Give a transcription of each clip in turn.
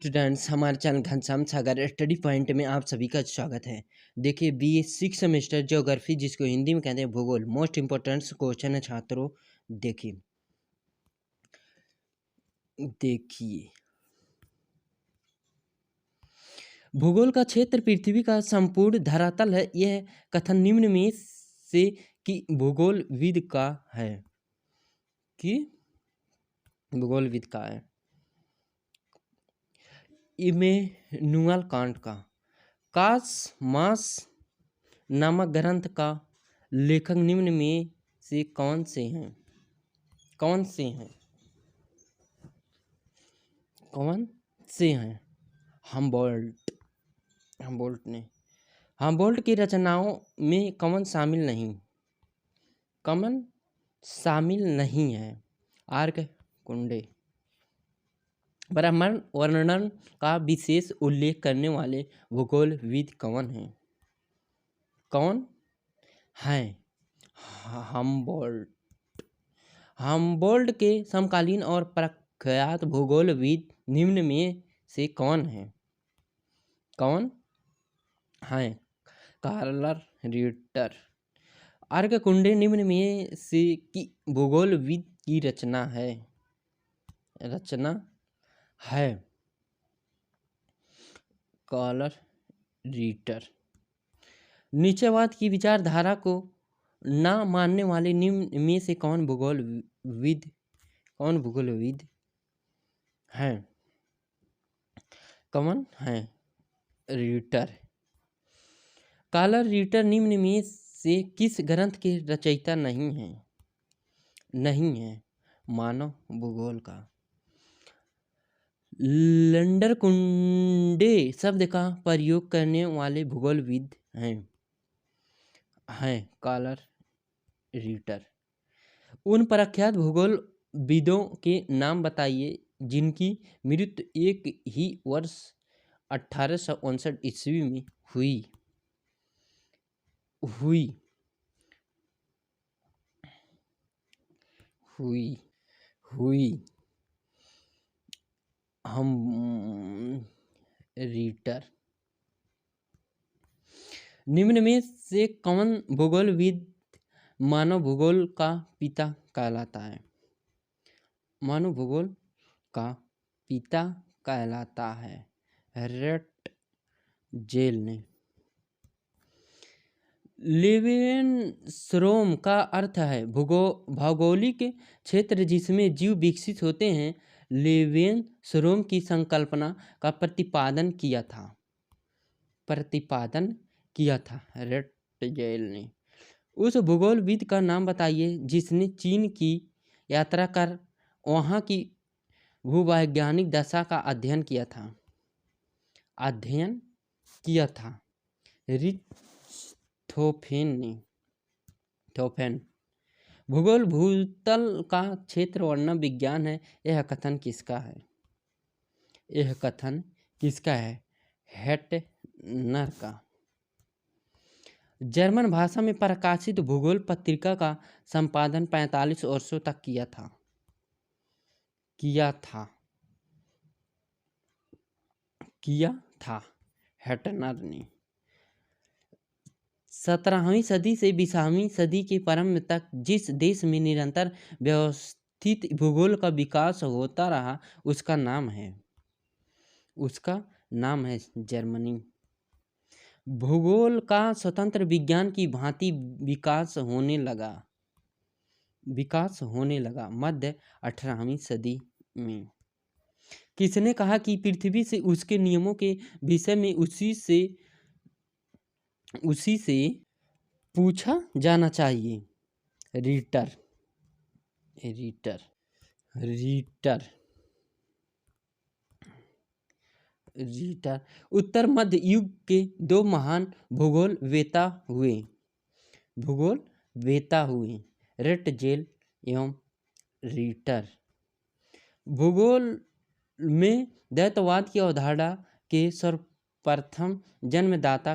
Students, हमारे channel Ghanshyam सागर study point में आप सभी का स्वागत है। देखिए, बीए सिक्स सेमेस्टर ज्योग्राफी, जिसको हिंदी में कहते हैं भूगोल, मोस्ट इंपॉर्टेंट क्वेश्चन है छात्रों। देखिए देखिए भूगोल का क्षेत्र पृथ्वी का संपूर्ण धरातल है। यह कथन निम्न में से कि भूगोलविद का है कि भूगोलविद का है। इमैनुअल कांट का कॉसमॉस नामक ग्रंथ का लेखक निम्न में से कौन से हैं? कौन से हैं? हमबोल्ट की रचनाओं में कौन शामिल नहीं है? आर्क कुंडे। ब्रह्मांड वर्णन का विशेष उल्लेख करने वाले भूगोलविद कौन हैं? हमबोल्ट के समकालीन और प्रख्यात भूगोलविद निम्न में से कौन हैं? Karl Ritter. आर्ककुंडे निम्न में से कि भूगोलविद की रचना है? Karl Ritter. नीचेवाद की विचारधारा को न मानने वाले निम्न में से कौन भूगोलविद हैं? रिटर। कार्ल रिटर निम्न में से किस ग्रंथ के रचयिता नहीं है? मानव भूगोल का। लंडरकुंडे शब्द का प्रयोग करने वाले भूगोलविद हैं कार्ल रिटर। उन प्रख्यात भूगोलविदों के नाम बताइए जिनकी मृत्यु एक ही वर्ष 1859 ईस्वी में हुई। हम रिटर। निम्न में से कौन भूगोलविद मानव भूगोल का पिता कहलाता है? मानव भूगोल का पिता कहलाता है रटजेल ने। लेवेनश्रोम का अर्थ है भौगोलिक क्षेत्र जिसमें जीव विकसित होते हैं। लेवेनश्रोम की संकल्पना का प्रतिपादन किया था रटजेल ने। उस भूगोलविद का नाम बताइए जिसने चीन की यात्रा कर वहाँ की भूवैज्ञानिक दशा का अध्ययन किया था। रिच्थोफेन। भूगोल भूतल का क्षेत्र वर्णन विज्ञान है। यह कथन किसका है? हेटनर का। जर्मन भाषा में प्रकाशित भूगोल पत्रिका का संपादन 45 वर्षों तक किया था हेटनर ने। 17वीं सदी से 20वीं सदी के प्रारंभ तक जिस देश में निरंतर व्यवस्थित भूगोल का विकास होता रहा उसका नाम है जर्मनी। भूगोल का स्वतंत्र विज्ञान की भांति विकास होने लगा मध्य 18वीं सदी में। किसने कहा कि पृथ्वी से उसके नियमों के विषय में उसी से पूछा जाना चाहिए? रिटर। उत्तर मध्य युग के दो महान भूगोलवेता हुए रटजेल एवं रिटर। भूगोल में द्वैतवाद की अवधारणा के सर्वप्रथम जन्मदाता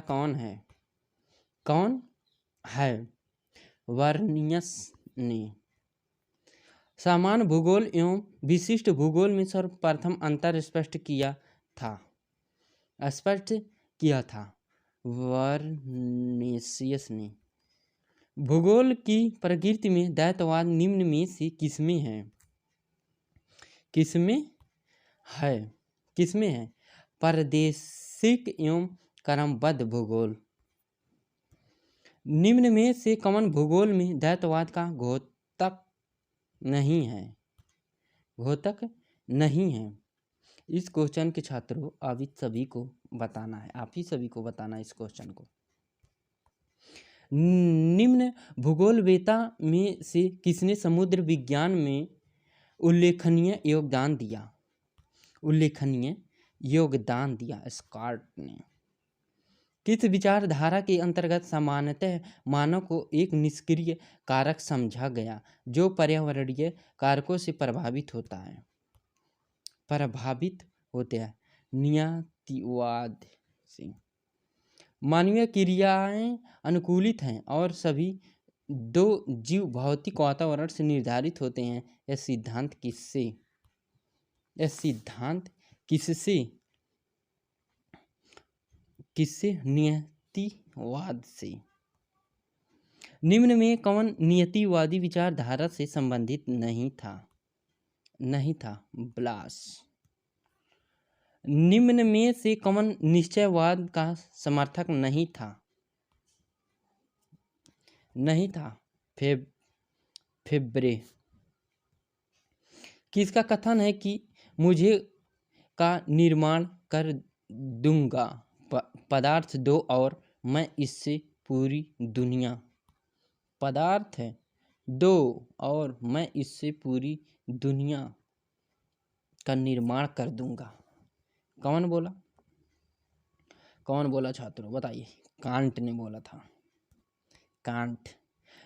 कौन है? वर्नियस ने। सामान्य भूगोल एवं विशिष्ट भूगोल में सर्वप्रथम अंतर स्पष्ट किया था, स्पष्ट किया था वर्नेशियस ने। भूगोल की प्रकृति में द्वैतवाद निम्न में से किसमें है? किसमें है? प्रादेशिक एवं क्रमबद्ध भूगोल। निम्न में से कौन भूगोल में द्वैतवाद का घोतक नहीं है? इस क्वेश्चन के छात्रों आप ही सभी को बताना है इस क्वेश्चन को। निम्न भूगोलवेत्ता में से किसने समुद्र विज्ञान में उल्लेखनीय योगदान दिया? स्कॉट ने। किस विचारधारा के अंतर्गत सामान्यतः मानव को एक निष्क्रिय कारक समझा गया जो पर्यावरणीय कारकों से प्रभावित होते हैं? नियतिवाद से। मानवीय क्रियाएं अनुकूलित हैं और सभी दो जीव भौतिक वातावरण से निर्धारित होते हैं। यह सिद्धांत किससे? नियतिवाद से। निम्न में कौन नियतिवादी विचारधारा से संबंधित नहीं था? ब्लास। निम्न में से कौन निश्चयवाद का समर्थक नहीं था? फेब्रे। किसका कथन है कि मुझे का निर्माण कर दूंगा, पदार्थ दो और मैं इससे पूरी दुनिया का निर्माण कर दूंगा? कौन बोला छात्रों बताइए? कांट ने बोला था। कांट।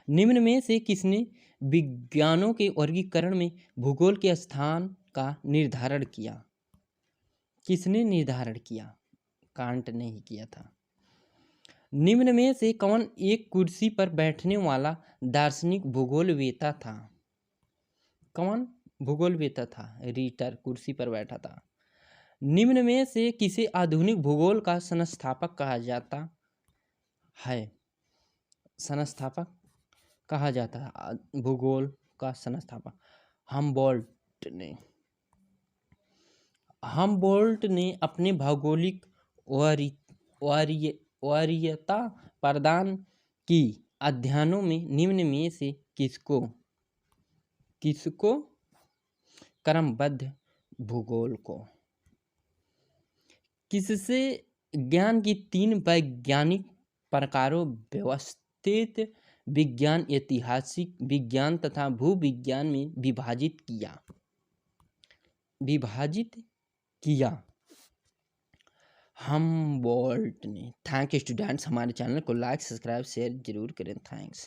निम्न में से किसने विज्ञानों के वर्गीकरण में भूगोल के स्थान का निर्धारण किया? किसने निर्धारण किया? कांट ने ही किया था। निम्न में से कौन एक कुर्सी पर बैठने वाला दार्शनिक भूगोलवेत्ता था? कौन भूगोलवेत्ता था? रीटर कुर्सी पर बैठा था। निम्न में से किसे आधुनिक भूगोल का संस्थापक कहा जाता है? भूगोल का संस्थापक हमबोल्ट ने अपने भौगोलिक वरीयता प्रदान की अध्ययनों में निम्न में से किसको क्रमबद्ध भूगोल को? किससे ज्ञान की 3 वैज्ञानिक प्रकारों व्यवस्थित विज्ञान, ऐतिहासिक विज्ञान तथा भूविज्ञान में विभाजित किया? हमबोल्ट ने। Thank you students. हमारे चैनल को लाइक, सब्सक्राइब, शेयर जरूर करें। थैंक्स।